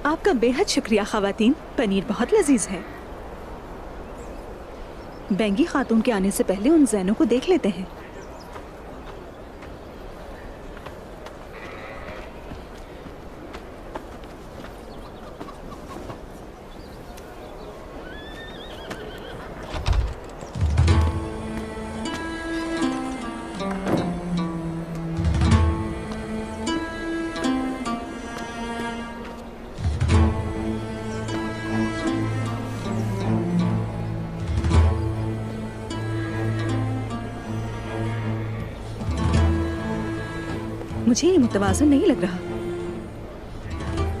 आपका बेहद शुक्रिया ख़वातीन, पनीर बहुत लजीज है। बेंगी खातून के आने से पहले उन ज़ैनों को देख लेते हैं। मुझे ये मुतवाज़िन नहीं लग रहा।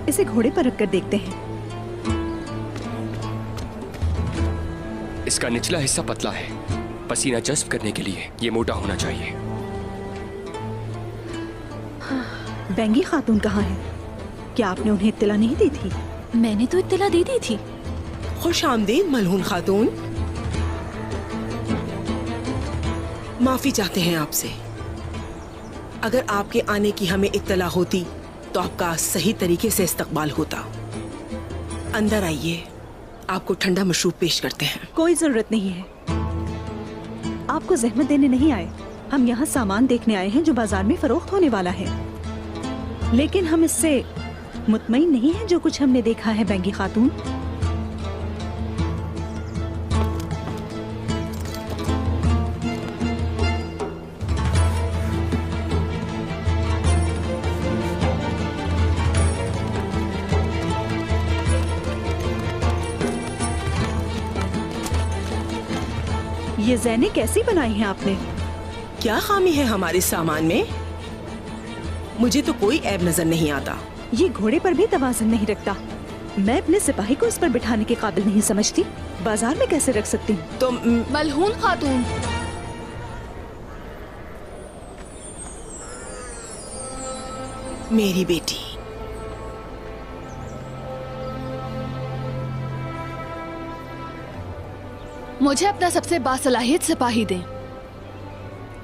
इसे घोड़े पर रखकर देखते हैं। इसका निचला हिस्सा पतला है, पसीना जज्ब करने के लिए ये मोटा होना चाहिए। बेंगी खातून कहाँ है? क्या आपने उन्हें इत्तला नहीं दी थी? मैंने तो इत्तला दे दी थी। खुश आमदीद मलहून खातून। माफी चाहते हैं आपसे। अगर आपके आने की हमें इत्तला होती तो आपका सही तरीके से इस्तकबाल होता। अंदर आइए, आपको ठंडा मशरूब पेश करते हैं। कोई जरूरत नहीं है, आपको जहमत देने नहीं आए। हम यहाँ सामान देखने आए हैं जो बाजार में फरोख्त होने वाला है, लेकिन हम इससे मुतमईन नहीं है जो कुछ हमने देखा है बेंगी खातून। ये ज़ैने कैसी बनाई हैं आपने? क्या खामी है हमारे सामान में? मुझे तो कोई ऐब नजर नहीं आता। ये घोड़े पर भी तवाज़ुन नहीं रखता। मैं अपने सिपाही को इस पर बिठाने के काबिल नहीं समझती। बाजार में कैसे रख सकती हूँ? तो मलहून खातून, मेरी बेटी, मुझे अपना सबसे बासलाहियत सिपाही दें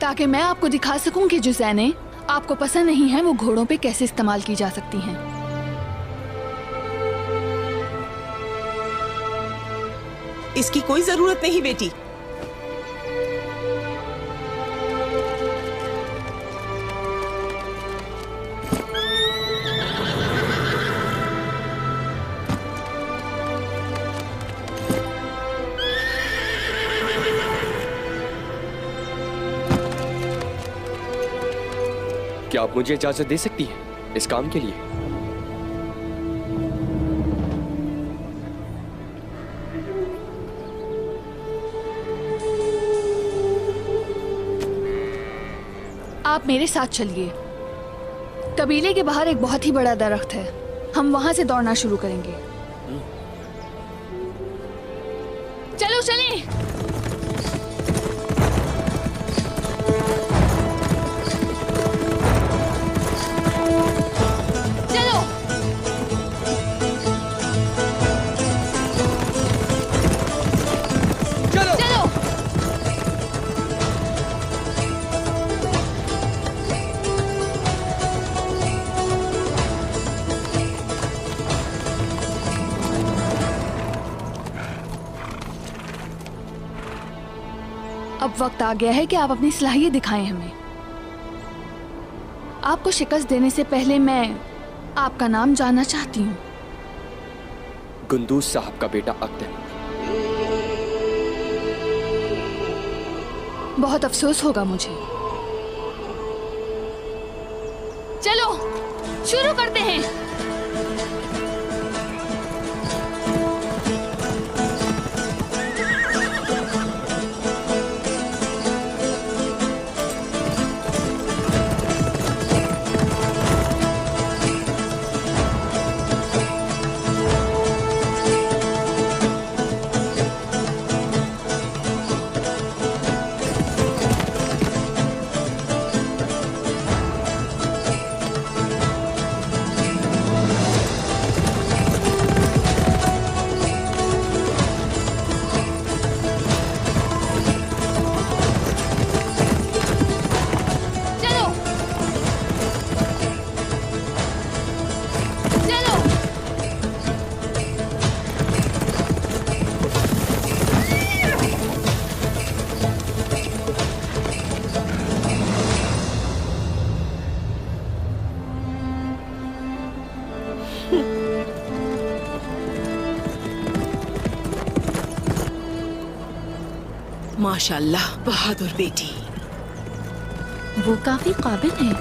ताकि मैं आपको दिखा सकूं कि जो ज़ैने आपको पसंद नहीं है वो घोड़ों पे कैसे इस्तेमाल की जा सकती हैं। इसकी कोई जरूरत नहीं बेटी। क्या आप मुझे इजाजत दे सकती हैं इस काम के लिए? आप मेरे साथ चलिए। कबीले के बाहर एक बहुत ही बड़ा दरख्त है, हम वहां से दौड़ना शुरू करेंगे। चलो चलें। अब वक्त आ गया है कि आप अपनी सलाहियत दिखाएं हमें। आपको शिकस्त देने से पहले मैं आपका नाम जानना चाहती हूँ। गुंदूस साहब का बेटा अक्दर। बहुत अफसोस होगा मुझे। चलो शुरू करते हैं। माशाल्लाह, बहादुर बेटी। वो काफी काबिल है।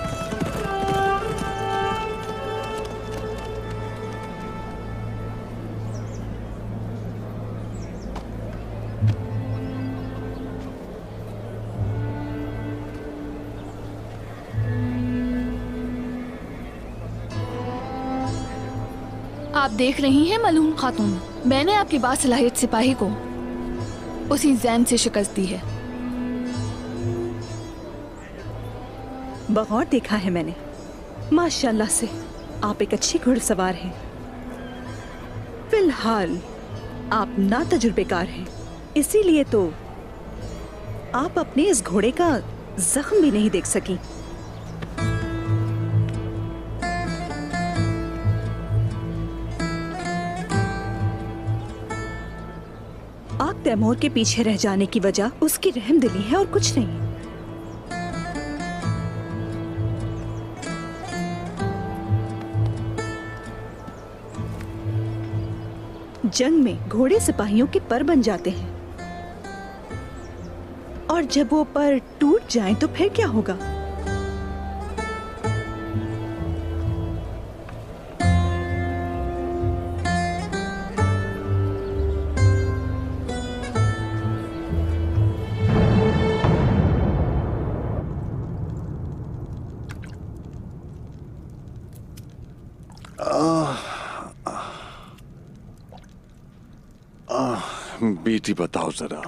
आप देख रही हैं मलून खातून, मैंने आपकी बासलाहियत सिपाही को उसी जैन से शिकस्त दी है। बगौर देखा है मैंने, माशाल्लाह से आप एक अच्छी घुड़सवार हैं। फिलहाल आप ना तजुर्बेकार हैं, इसीलिए तो आप अपने इस घोड़े का जख्म भी नहीं देख सकी। आप तैमूर के पीछे रह जाने की वजह उसकी रहमदिली है और कुछ नहीं। जंग में घोड़े सिपाहियों के पर बन जाते हैं और जब वो पर टूट जाएं तो फिर क्या होगा? बेटी बताओ जरा,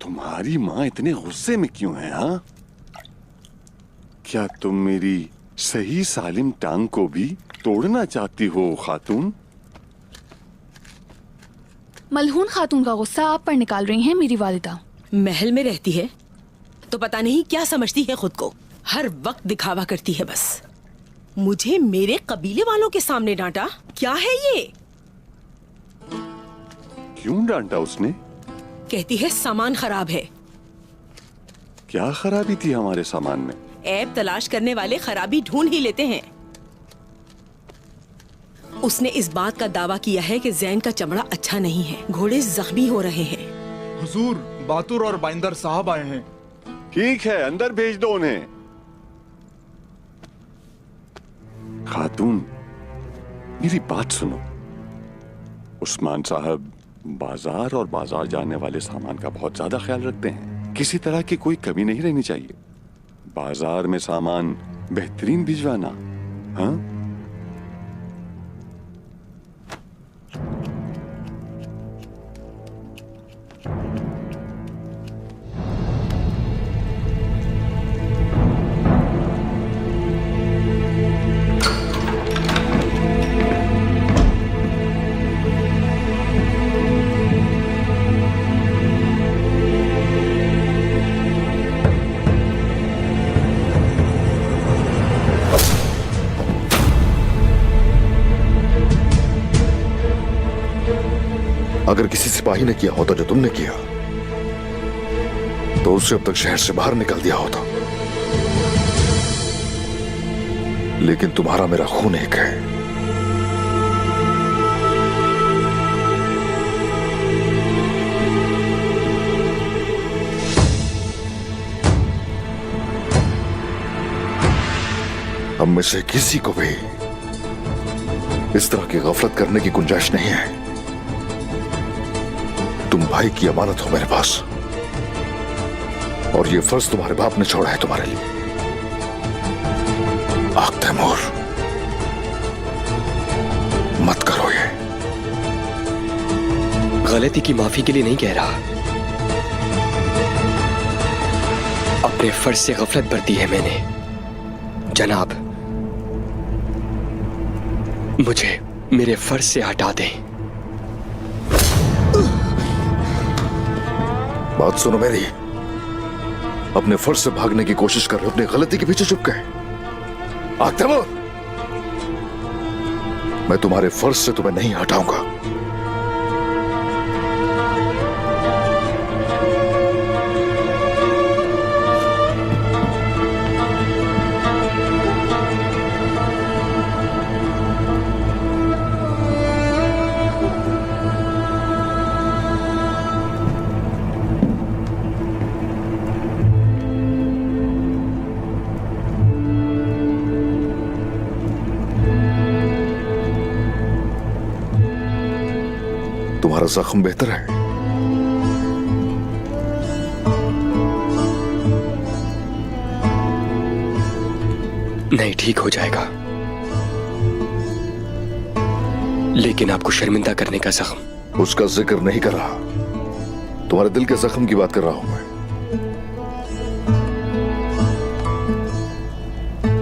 तुम्हारी माँ इतने गुस्से में क्यों है? हाँ, क्या तुम मेरी सही सालिम टांग को भी तोड़ना चाहती हो खातून? मलहून खातून का गुस्सा आप पर निकाल रही हैं मेरी वालिदा। महल में रहती है तो पता नहीं क्या समझती है खुद को, हर वक्त दिखावा करती है बस। मुझे मेरे कबीले वालों के सामने डांटा, क्या है ये? क्यों डांटा उसने? कहती है सामान खराब है। क्या खराबी थी हमारे सामान में? ऐब तलाश करने वाले खराबी ढूंढ ही लेते हैं। उसने इस बात का दावा किया है कि जैन का चमड़ा अच्छा नहीं है, घोड़े जख्मी हो रहे हैं। हुजूर, बातुर और बाइंदर साहब आए हैं। ठीक है, अंदर भेज दो उन्हें। खातून, मेरी बात सुनो। उस्मान साहब बाजार और बाजार जाने वाले सामान का बहुत ज्यादा ख्याल रखते हैं। किसी तरह की कोई कमी नहीं रहनी चाहिए। बाजार में सामान बेहतरीन भिजवाना। हाँ, अगर किसी सिपाही ने किया होता जो तुमने किया तो उसे अब तक शहर से बाहर निकाल दिया होता, लेकिन तुम्हारा मेरा खून एक है। हम में से किसी को भी इस तरह की गफलत करने की गुंजाइश नहीं है। तुम भाई की अमानत हो मेरे पास, और ये फर्ज तुम्हारे बाप ने छोड़ा है तुम्हारे लिए। आग तैमूर, मत करो ये। गलती की माफी के लिए नहीं कह रहा, अपने फर्ज से गफलत बरती है मैंने। जनाब, मुझे मेरे फर्ज से हटा दें। बात सुनो मेरी, अपने फर्ज से भागने की कोशिश कर रहे हो, अपनी गलती के पीछे छुप गए। आग तैमूर, मैं तुम्हारे फर्ज से तुम्हें नहीं हटाऊंगा। तुम्हारा जख्म बेहतर है? नहीं, ठीक हो जाएगा, लेकिन आपको शर्मिंदा करने का जख्म। उसका जिक्र नहीं कर रहा, तुम्हारे दिल के जख्म की बात कर रहा हूं मैं।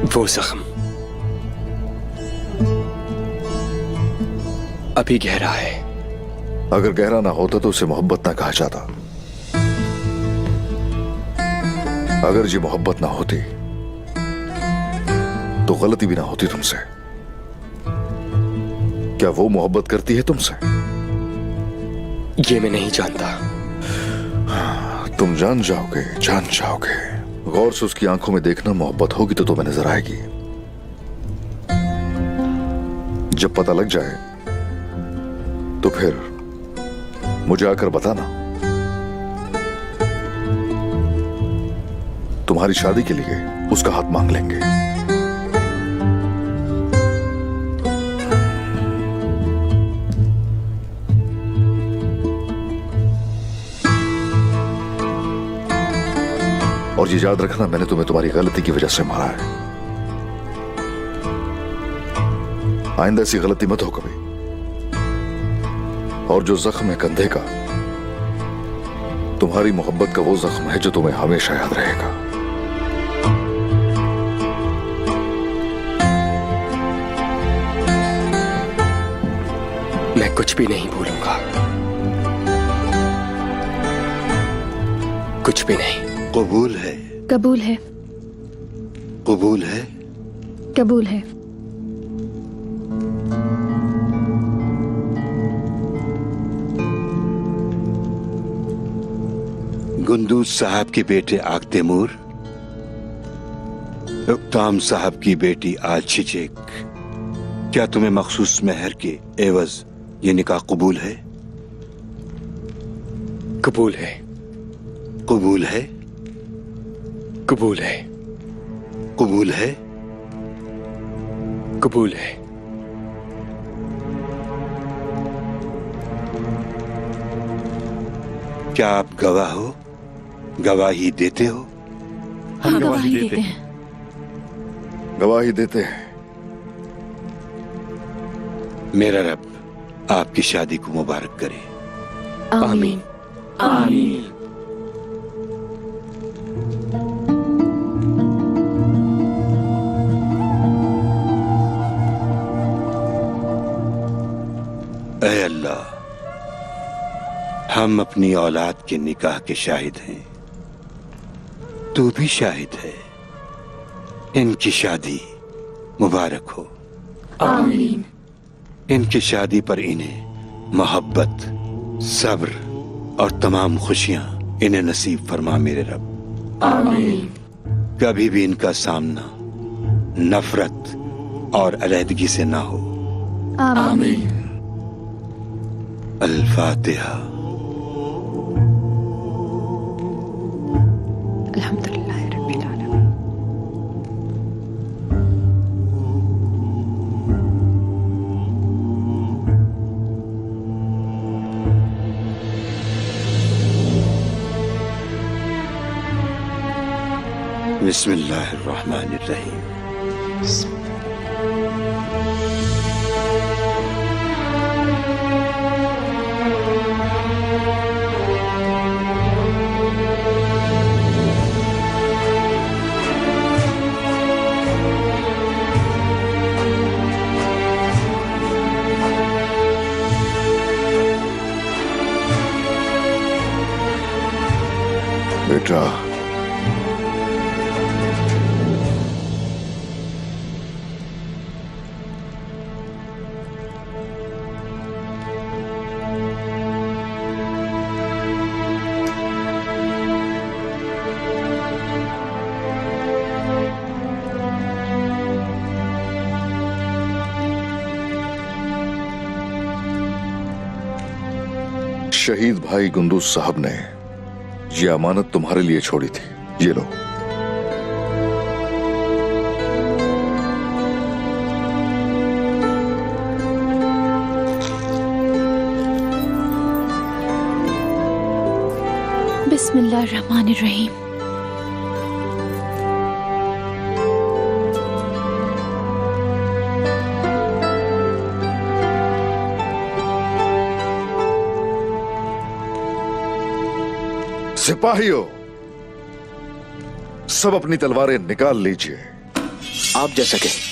वो जख्म अभी गहरा है। अगर गहरा ना होता तो उसे मोहब्बत ना कहा जाता। अगर ये मोहब्बत ना होती तो गलती भी ना होती तुमसे। क्या वो मोहब्बत करती है तुमसे? ये मैं नहीं जानता। तुम जान जाओगे, जान जाओगे। गौर से उसकी आंखों में देखना, मोहब्बत होगी तो तुम्हें नजर आएगी। जब पता लग जाए तो फिर मुझे आकर बताना। तुम्हारी शादी के लिए उसका हाथ मांग लेंगे। और ये याद रखना, मैंने तुम्हें तुम्हारी गलती की वजह से मारा है। आइंदा ऐसी गलती मत हो कभी। और जो जख्म है कंधे का, तुम्हारी मोहब्बत का वो जख्म है जो तुम्हें हमेशा याद रहेगा। मैं कुछ भी नहीं भूलूंगा, कुछ भी नहीं। कबूल है? कबूल है। कबूल है? कबूल है। गुंदूज साहब के बेटे आग तैमूर, इक़्ताम साहब की बेटी आल चिचेक, क्या तुम्हें मखसूस मेहर के एवज ये निकाह कबूल है? कबूल है। कबूल है? कबूल है। कबूल है? कबूल है। क्या आप गवाह हो? गवाही देते हो? हम गवाही देते हैं। गवाही देते हैं। मेरा रब आपकी शादी को मुबारक करे। आमीन। आमीन। ऐ अल्लाह, हम अपनी औलाद के निकाह के शाहिद हैं, तू भी शाहिद है। इनकी शादी मुबारक हो। आमीन। इनकी शादी पर इन्हें मोहब्बत, सब्र और तमाम खुशियां इन्हें नसीब फरमा मेरे रब। आमीन। कभी भी इनका सामना नफरत और अलहदगी से ना हो। आमीन। अल-फातिहा। अल्हम्दुलिल्लाह रब्बिल आलमीन। बिस्मिल्लाहिर्रहमानिर्रहीम। बेटा, शहीद भाई गुंदूज साहब ने ये अमानत तुम्हारे लिए छोड़ी थी। ये लो। बिस्मिल्लाहिर्रहमानिर्रहीम। सिपाहियों, सब अपनी तलवारें निकाल लीजिए। आप जैसा कहें।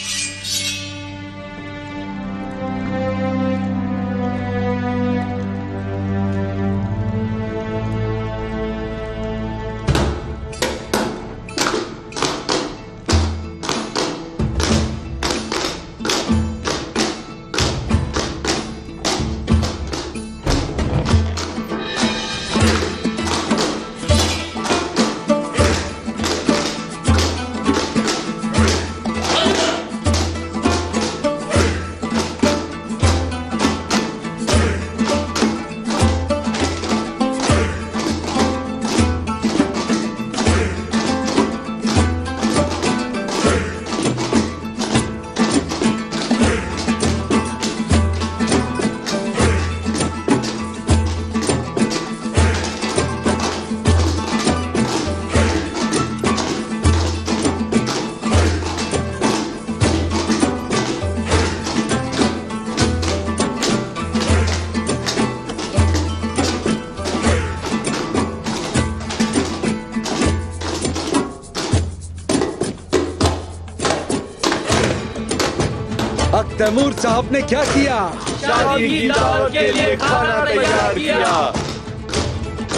तैमूर साहब ने क्या किया? शादी की दावत के लिए खाना तैयार किया।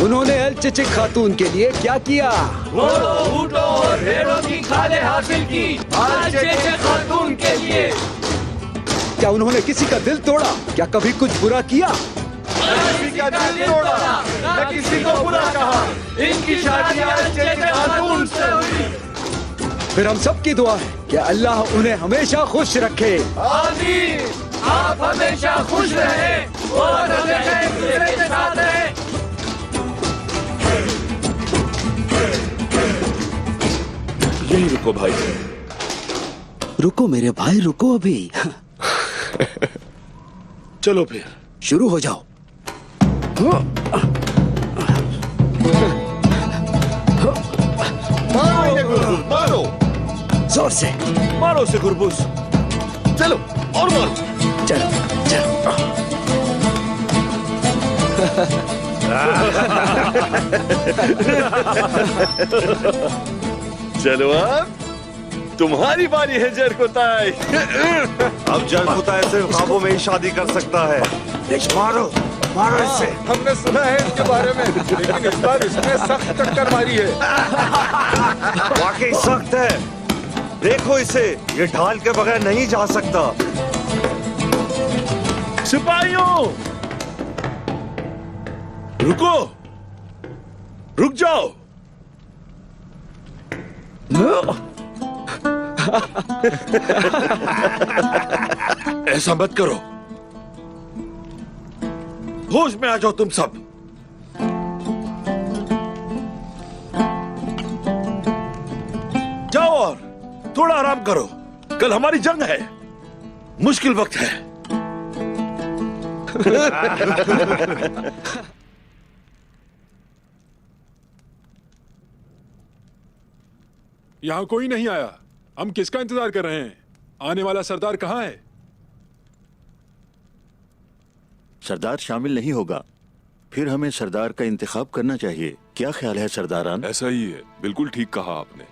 उन्होंने अल चचिक खातून के लिए क्या किया? घोड़ों, ऊंटों और भेड़ों की खालें हासिल की अल चचिक खातून के लिए। क्या उन्होंने किसी का दिल तोड़ा? क्या कभी कुछ बुरा किया? किसी का दिल तोड़ा, न किसी को बुरा कहा। इनकी शादी अल चचिक खातून से हुई। फिर हम सब की दुआ है कि अल्लाह उन्हें हमेशा खुश रखे। आमीन। आप हमेशा खुश रहे और हमेशा एक दूसरे के साथ रहे। यही रुको भाई। रुको मेरे भाई, रुको अभी। चलो फिर शुरू हो जाओ। मारो जोर से मारो से गुरबुस। चलो और मारो। चलो चलो। चलो अब तुम्हारी बारी है जरकुताई। अब जरकुताई सिर्फ ख्वाबों में ही शादी कर सकता है। मारो मारो इससे। हमने सुना है इसके बारे में, लेकिन इस बार इसने सख्त टक्कर मारी है। वाकई सख्त है। देखो इसे, ये ढाल के बगैर नहीं जा सकता। सिपाहियों रुको, रुक जाओ। ऐसा मत करो, होश में आ जाओ तुम सब। जाओ और थोड़ा आराम करो। कल हमारी जंग है, मुश्किल वक्त है। यहाँ कोई नहीं आया। हम किसका इंतजार कर रहे हैं? आने वाला सरदार कहाँ है? सरदार शामिल नहीं होगा। फिर हमें सरदार का इंतखाब करना चाहिए। क्या ख्याल है सरदारान? ऐसा ही है, बिल्कुल ठीक कहा आपने।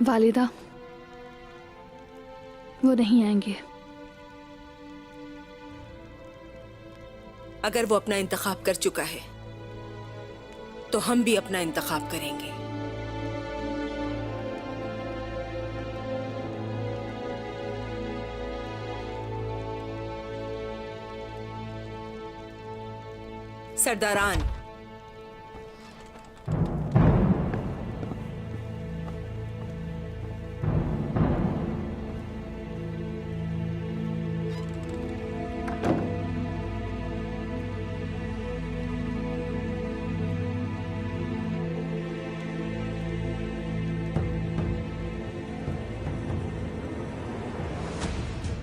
वालिदा, वो नहीं आएंगे। अगर वो अपना इंतखाब कर चुका है तो हम भी अपना इंतखाब करेंगे। सरदारान,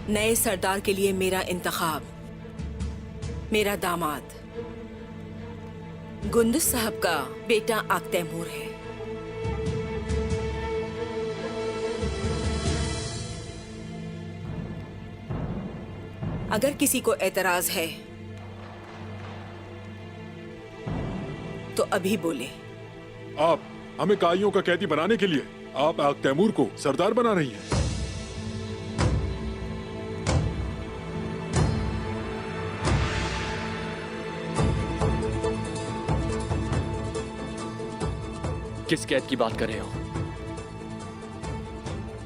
नए सरदार के लिए मेरा इंतखाब मेरा दामाद गुंदुस साहब का बेटा आक तैमूर है। अगर किसी को एतराज है तो अभी बोले। आप हमें काइयों का कैदी बनाने के लिए आप आक तैमूर को सरदार बना रही हैं। किस कैद की बात कर रहे हो?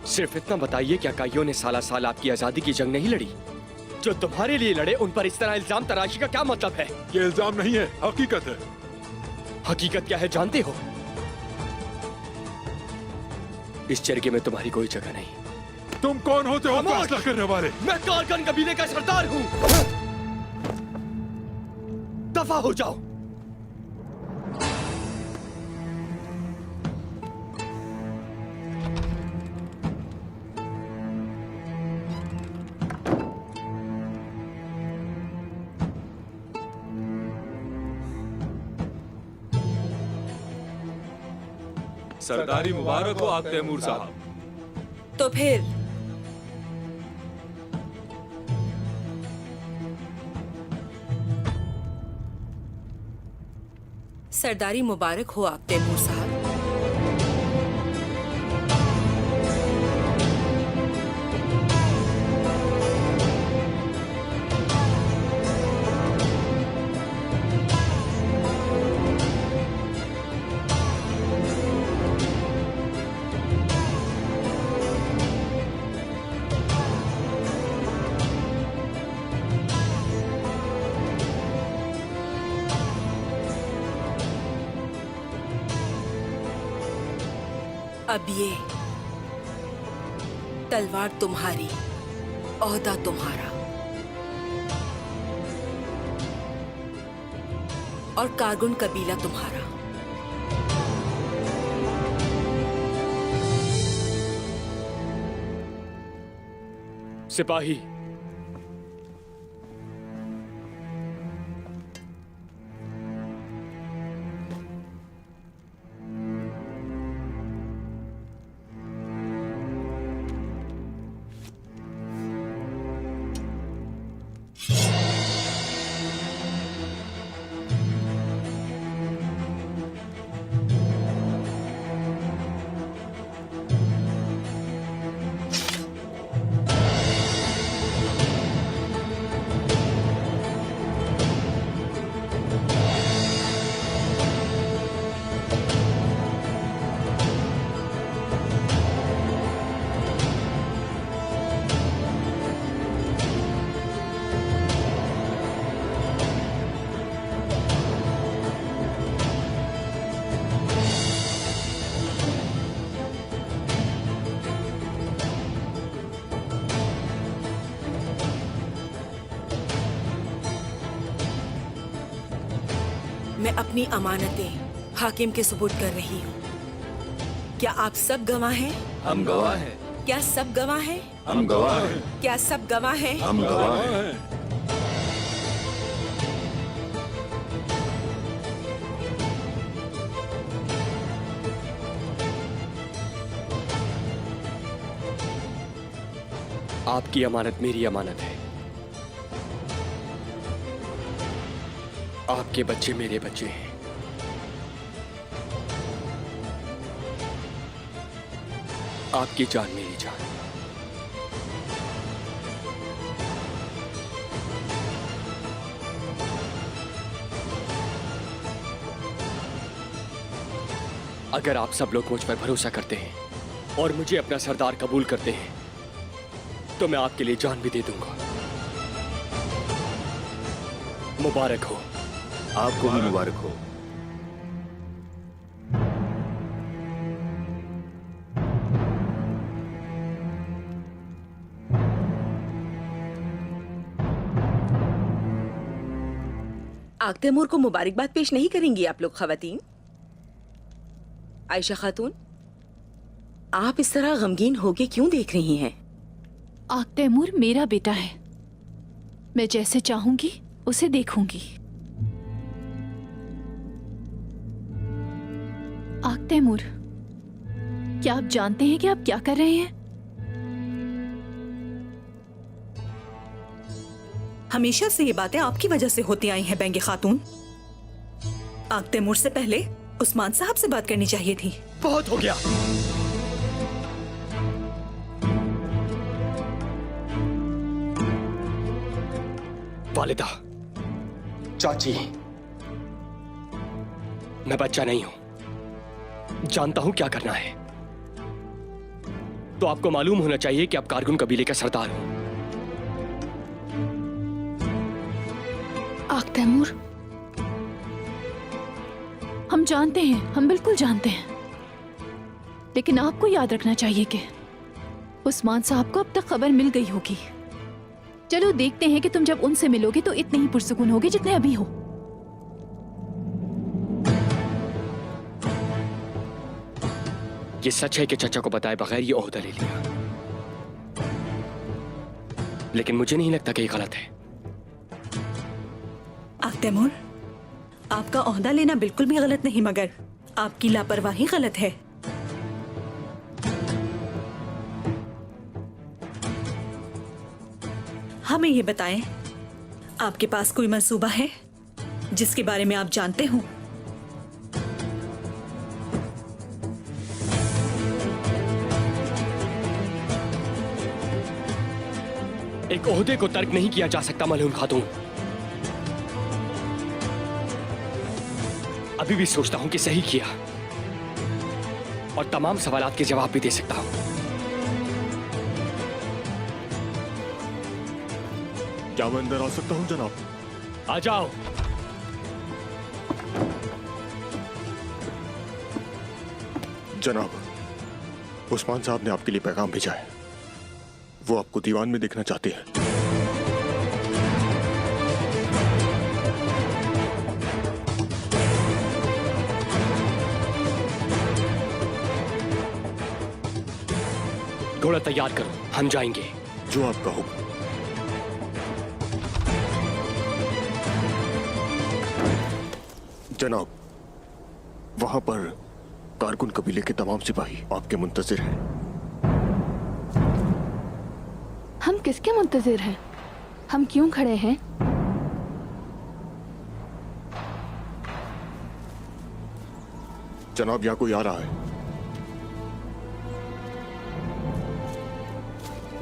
सिर्फ इतना बताइए, क्या काइयों ने साला साल आपकी आजादी की जंग नहीं लड़ी? जो तुम्हारे लिए लड़े उन पर इस तरह इल्जाम तराशी का क्या मतलब है? ये इल्जाम नहीं है, हकीकत है। हकीकत क्या है जानते हो? इस जरगे में तुम्हारी कोई जगह नहीं। तुम कौन होते हो फैसला करने वाले? मैं कारगन कबीले का सरदार हूं। दफा हो जाओ। सरदारी मुबारक हो आक तैमूर साहब। तो फिर सरदारी मुबारक हो आक तैमूर साहब। अब ये तलवार तुम्हारी, ओहदा तुम्हारा, और कारगुन कबीला तुम्हारा। सिपाही, मैं अपनी अमानतें हाकिम के सुपुर्द कर रही हूँ। क्या आप सब गवाह हैं? हम गवाह हैं। क्या सब गवाह हैं? हम गवाह हैं। क्या सब गवाह हैं? हम गवाह हैं। आपकी अमानत मेरी अमानत है। आपके बच्चे मेरे बच्चे हैं। आपकी जान मेरी जान। अगर आप सब लोग मुझ पर भरोसा करते हैं और मुझे अपना सरदार कबूल करते हैं तो मैं आपके लिए जान भी दे दूंगा। मुबारक हो। आपको भी मुबारक हो। आक तैमूर को मुबारकबाद पेश नहीं करेंगी आप लोग खवातीन? आयशा खातून, आप इस तरह गमगीन होके क्यों देख रही हैं? आक तैमूर मेरा बेटा है। मैं जैसे चाहूंगी उसे देखूंगी। आग तैमूर, क्या आप जानते हैं कि आप क्या कर रहे हैं? हमेशा से ये बातें आपकी वजह से होती आई हैं बेंगे खातून। आग तैमूर से पहले उस्मान साहब से बात करनी चाहिए थी। बहुत हो गया। वालिदा, चाची, मैं बच्चा नहीं हूं, जानता हूं क्या करना है। तो आपको मालूम होना चाहिए कि आप कारकुन कबीले का सरदार हो। आग तैमूर, हम जानते हैं, हम बिल्कुल जानते हैं, लेकिन आपको याद रखना चाहिए कि उस्मान साहब को अब तक खबर मिल गई होगी। चलो देखते हैं कि तुम जब उनसे मिलोगे तो इतने ही पुरसुकून होगे जितने अभी हो। ये सच है कि चचा को बताए बगैर ये ओहदा ले लिया, लेकिन मुझे नहीं लगता कि ये गलत है। आग तैमूर, आपका ओहदा लेना बिल्कुल भी गलत नहीं, मगर आपकी लापरवाही गलत है। हमें ये बताएं, आपके पास कोई मंसूबा है जिसके बारे में आप जानते हो? एक ओहदे को तर्क नहीं किया जा सकता मलूम खातून। अभी भी सोचता हूं कि सही किया, और तमाम सवालात के जवाब भी दे सकता हूं। क्या मैं अंदर आ सकता हूं जनाब? आ जाओ। जनाब, उस्मान साहब ने आपके लिए पैगाम भेजा है। वो आपको दीवान में देखना चाहते हैं। घोड़ा तैयार करो, हम जाएंगे। जो आपका हुक्म। जनाब, वहां पर कारकुन कबीले के तमाम सिपाही आपके मुंतजिर हैं। हम किसके मुंतजिर हैं? हम क्यों खड़े हैं? जनाब, यहाँ कोई आ रहा है।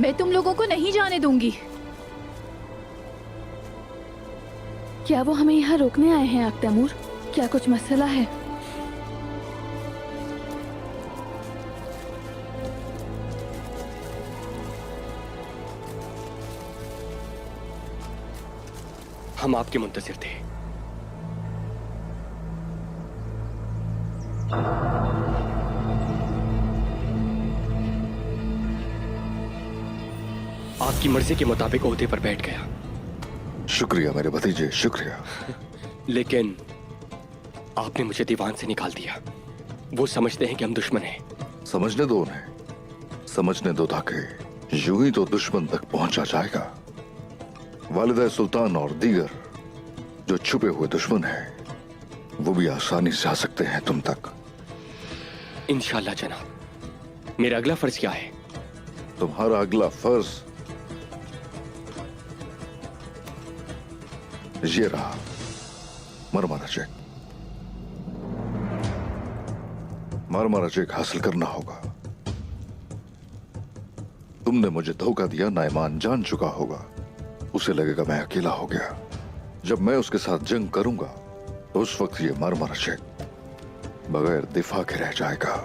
मैं तुम लोगों को नहीं जाने दूंगी। क्या वो हमें यहाँ रोकने आए हैं आग तैमूर? क्या कुछ मसला है? हम आपके मुंतजिर थे। आपकी मर्जी के मुताबिक ओहदे पर बैठ गया। शुक्रिया मेरे भतीजे, शुक्रिया। लेकिन आपने मुझे दीवान से निकाल दिया। वो समझते हैं कि हम दुश्मन हैं। समझने दो उन्हें, समझने दो, ताकि यूं ही तो दुश्मन तक पहुंचा जाएगा। वालिदा सुल्तान और दीगर जो छुपे हुए दुश्मन हैं, वो भी आसानी से आ सकते हैं तुम तक। इंशाल्लाह जनाब। मेरा अगला फर्ज क्या है? तुम्हारा अगला फर्ज ये रहा, मरमरा चेक। मरमरा चेक हासिल करना होगा। तुमने मुझे धोखा दिया, नाइमान जान चुका होगा। उसे लगेगा मैं अकेला हो गया। जब मैं उसके साथ जंग करूंगा तो उस वक्त ये मरमरा चेक बगैर दिफा के रह जाएगा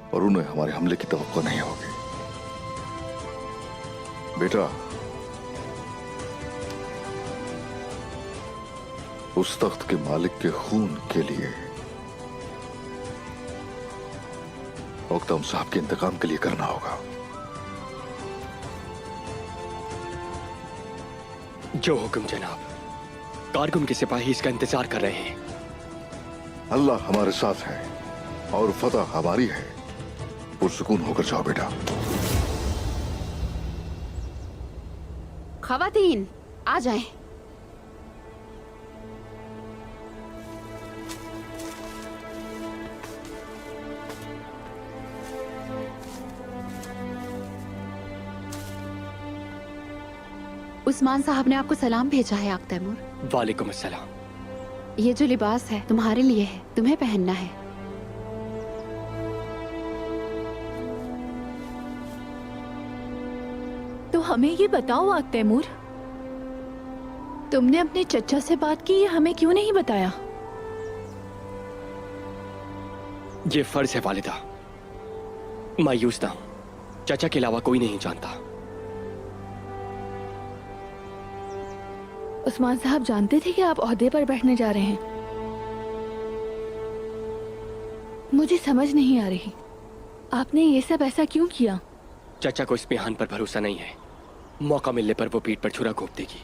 और उन्हें हमारे हमले की तवक्को नहीं होगी। बेटा, उस तख्त के मालिक के खून के लिए, मुक्तम साहब के इंतकाम के लिए करना होगा। जो हुक्म जनाब। कारकुन के सिपाही इसका इंतजार कर रहे हैं। अल्लाह हमारे साथ है और फतह हमारी है। पुरसुकून होकर जाओ बेटा। खवातीन आ जाएं। उस्मान साहब ने आपको सलाम भेजा है आक तैमूर। वालेकुम अस्सलाम। ये जो लिबास है तुम्हारे लिए है, तुम्हें पहनना है। तो हमें ये बताओ आक तैमूर, तुमने अपने चचा से बात की, ये हमें क्यों नहीं बताया? ये फर्ज है वालिदा, मायूस ना हूं। चाचा के अलावा कोई नहीं जानता। उस्मान साहब जानते थे कि आप ओहदे पर बैठने जा रहे हैं? मुझे समझ नहीं आ रही, आपने ये सब ऐसा क्यों किया? चाचा को इस मिहान पर भरोसा नहीं है। मौका मिलने पर वो पीठ पर छुरा घोंप देगी।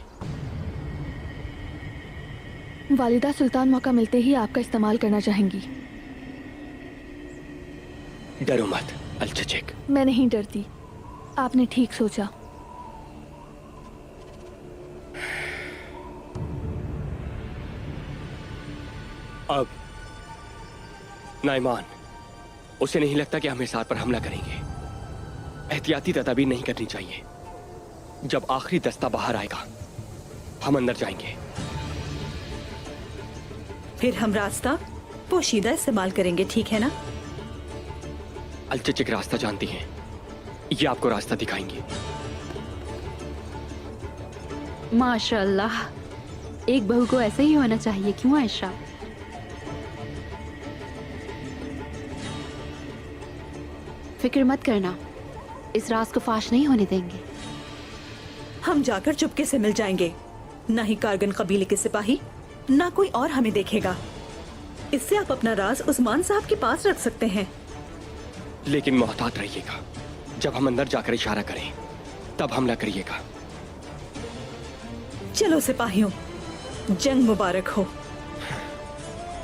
वालिदा सुल्तान मौका मिलते ही आपका इस्तेमाल करना चाहेंगी। डरो मत अलचचेक। मैं नहीं डरती, आपने ठीक सोचा। अब नाइमान, उसे नहीं लगता कि हम हिसार पर हमला करेंगे। एहतियाती तदाबीर नहीं करनी चाहिए। जब आखिरी दस्ता बाहर आएगा हम अंदर जाएंगे। फिर हम रास्ता पोशीदा इस्तेमाल करेंगे, ठीक है ना? अलचचेक रास्ता जानती हैं, ये आपको रास्ता दिखाएंगे। माशाअल्लाह, एक बहू को ऐसा ही होना चाहिए, क्यों आयशा? फिक्र मत करना, इस राज को फाश नहीं होने देंगे। हम जाकर चुपके से मिल जाएंगे। ना ही कारगन कबीले के सिपाही, ना कोई और हमें देखेगा। इससे आप अपना राज उस्मान साहब के पास रख सकते हैं। लेकिन मोहतात रहिएगा। जब हम अंदर जाकर इशारा करें तब हमला करिएगा। चलो सिपाहियों, जंग मुबारक हो।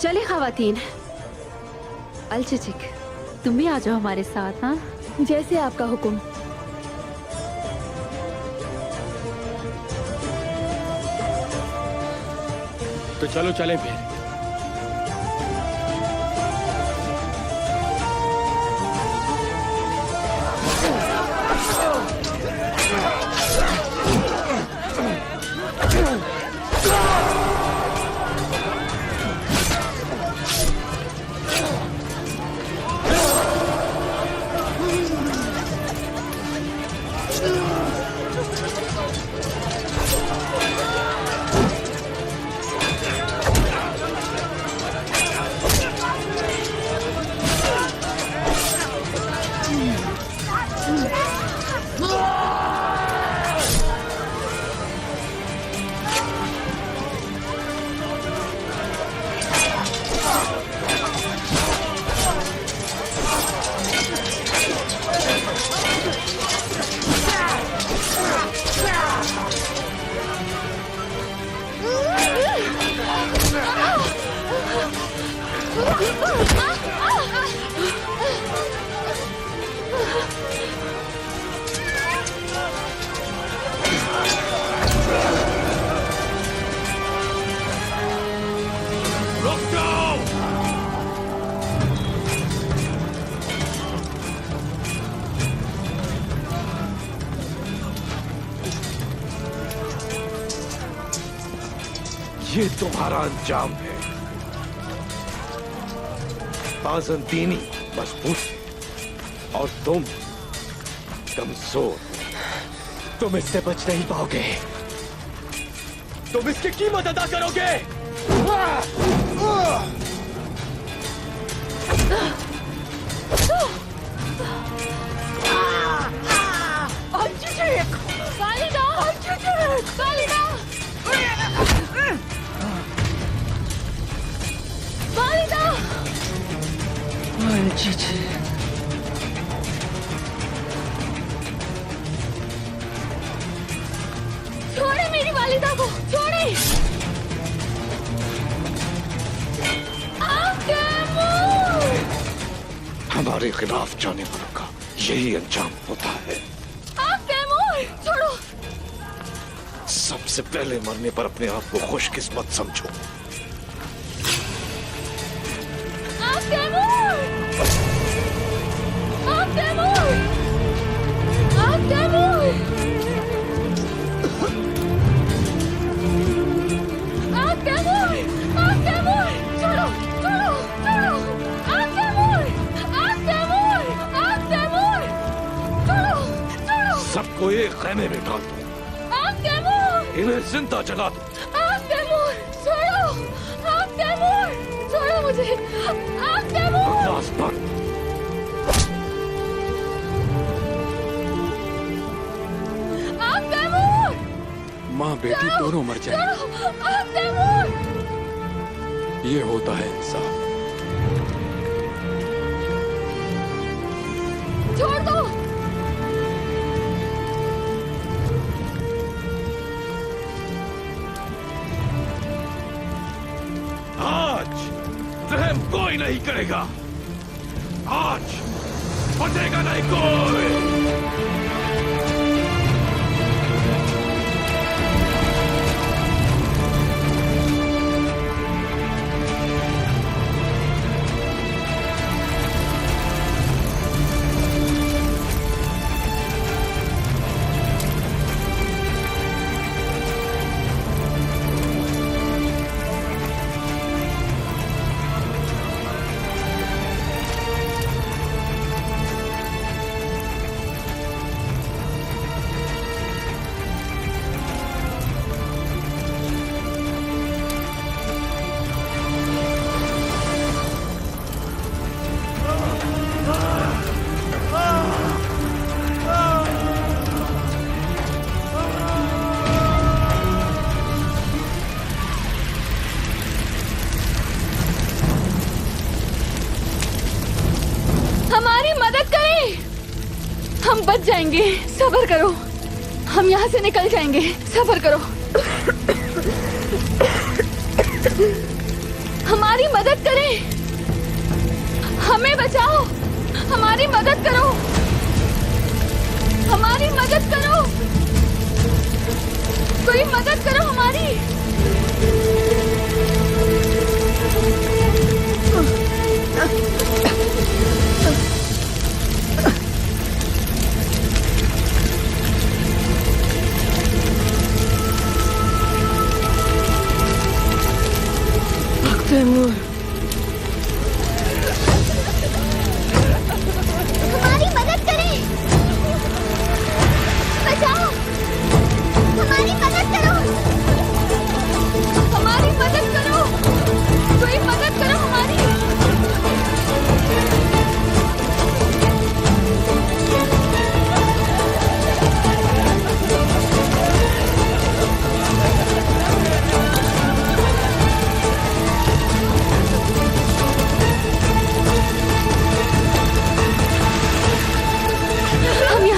चले खवातीन। अलचचिक, तुम भी आ जाओ हमारे साथ। हाँ, जैसे आपका हुक्म। तो चलो चलें फिर। ये तुम्हारा अंजाम है। बाज़ंतीनी मजबूत है और तुम कमजोर। तुम इससे बच नहीं पाओगे। तुम इसकी कीमत अदा करोगे। छोड़े मेरी वालिदा को, छोड़े। हमारे खिलाफ जाने वालों का यही अंजाम होता है। छोड़ो। सबसे पहले मरने पर अपने आप को खुशकिस्मत समझो। सबको एक खैमे में डाल दो, इन्हें जिंदा जला दो। छोड़ो मुझे। बकवास बंद। माँ बेटी दोनों मर जाए, ये होता है इंसाफ। छोड़ दो। आज रहम कोई नहीं करेगा, आज बचेगा नहीं कोई। हमारी मदद करें, हम बच जाएंगे। सब्र करो, हम यहाँ से निकल जाएंगे। सब्र करो, हमारी मदद करें, हमें बचाओ, हमारी मदद करो, हमारी मदद करो, कोई मदद करो हमारी। तैमूर, हमारी मदद करें, बचाओ, हमारी मदद करो, हमारी मदद करो, कोई मदद करो हमारी।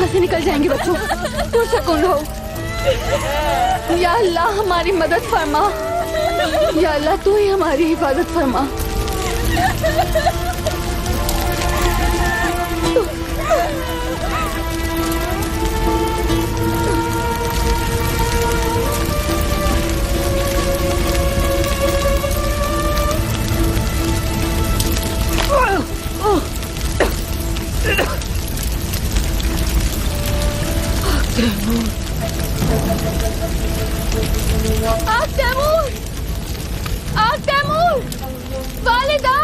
से निकल जाएंगे बच्चों, पुरसकून रहो। या अल्लाह हमारी मदद फरमा, या अल्लाह तू ही हमारी हिफाजत फरमा। तैमूर, तैमूर, वालिदा।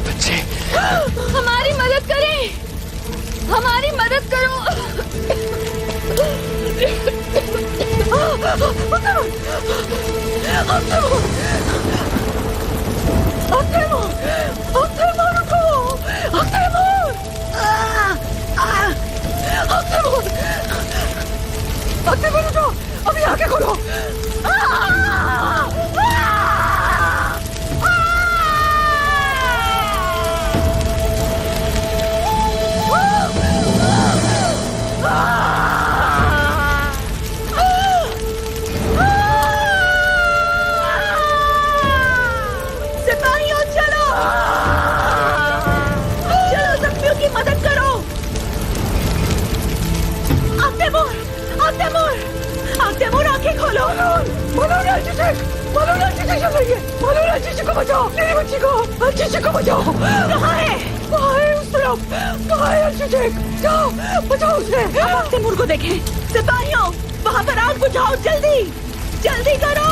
बच्चे, हमारी मदद करें, हमारी मदद करो। अभी आगे खोलो। सिपाहियों चलो, चलो जख्मियों की मदद करो। तैमूर, आंखें खोलो। को बचाओ, मेरी बच्ची को बचाओ। कहाँ है? उस तरफ। है अर्जुन? जाओ बचाओ उसे। अब तैमूर को देखें। सिपाहियों वहाँ पर आग बुझाओ, जल्दी जल्दी करो,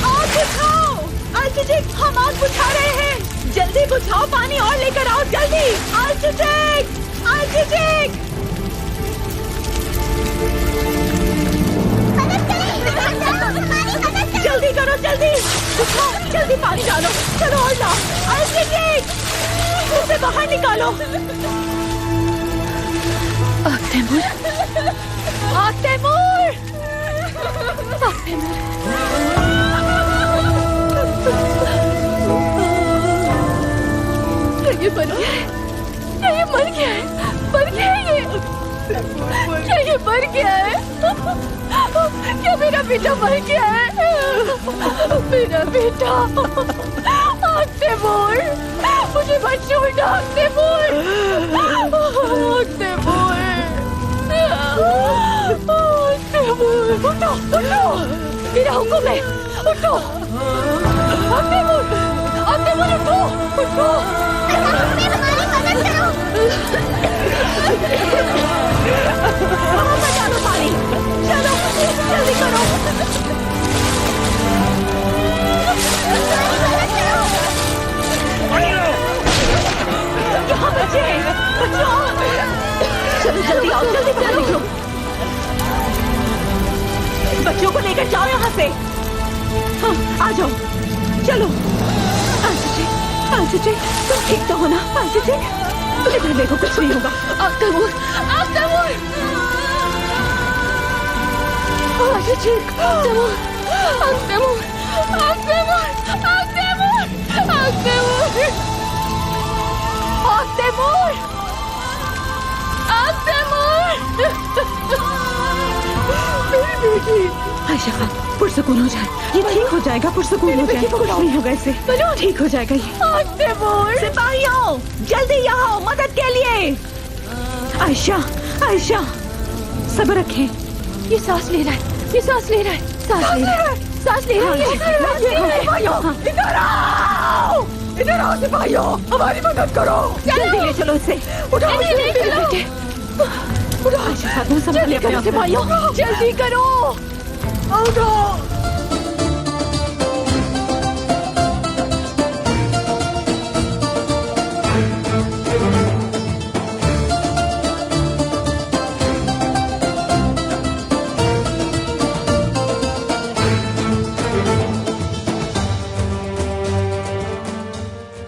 आग बुझाओ। अर्जुन हम आग बुझा रहे हैं, जल्दी बुझाओ, पानी और लेकर आओ जल्दी। अर्जुन अर्जुन जल्दी करो, जल्दी बुझाओ, जल्दी पानी डालो, चलो और लाओ। अर्जुन उसे बाहर निकालो। तैमूर, तैमूर, ये मर गया है, ये मर गया है, मर गया है ये। क्या ये मर गया है? क्या मेरा बेटा मर गया है? मेरा बेटा तैमूर, मुझे मत छोड़ना तैमूर, तैमूर, तैमूर, उठो उठो, मेरा हुक्म है, उठो तैमूर, तैमूर उठो उठो। चलो पानी, चलो जल्दी करो। यहाँ बच्चे हैं, बचाओ। चलो जल्दी आओ, जल्दी बाहर निकलो। बच्चों को लेकर जाओ यहाँ से। हाँ, आ जाओ, चलो। आंसू तुम ठीक तो हो ना? आंसू इधर देखो, कुछ नहीं होगा। तैमूर, तैमूर, आंसू तैमूर, तैमूर, तैमूर, तैमूर, तैमूर, तैमूर, मेरी बेटी। आयशा खान, पुरसुकून हो जाए, ये ठीक हो जाएगा, पुरसुकून हो जाएगा, कुछ नहीं होगा इससे, ठीक हो जाएगा ये। सिपाहियों जल्दी यहाँ आओ मदद के लिए। आयशा, आयशा, सब्र रखें। ये सांस ले रहा है, ये सांस ले रहा है, सांस ले रहा है, सांस ले रहा है। सिपाहियों इधर आओ, इधर आओ सिपाहियों, हमारी मदद करो। जल्दी ले चलो इसे। उठाओ नहीं, मेरे बेटे। आयशा खान, संभालिए अपने आप को। सिपाहियों जल्दी करो। उठो।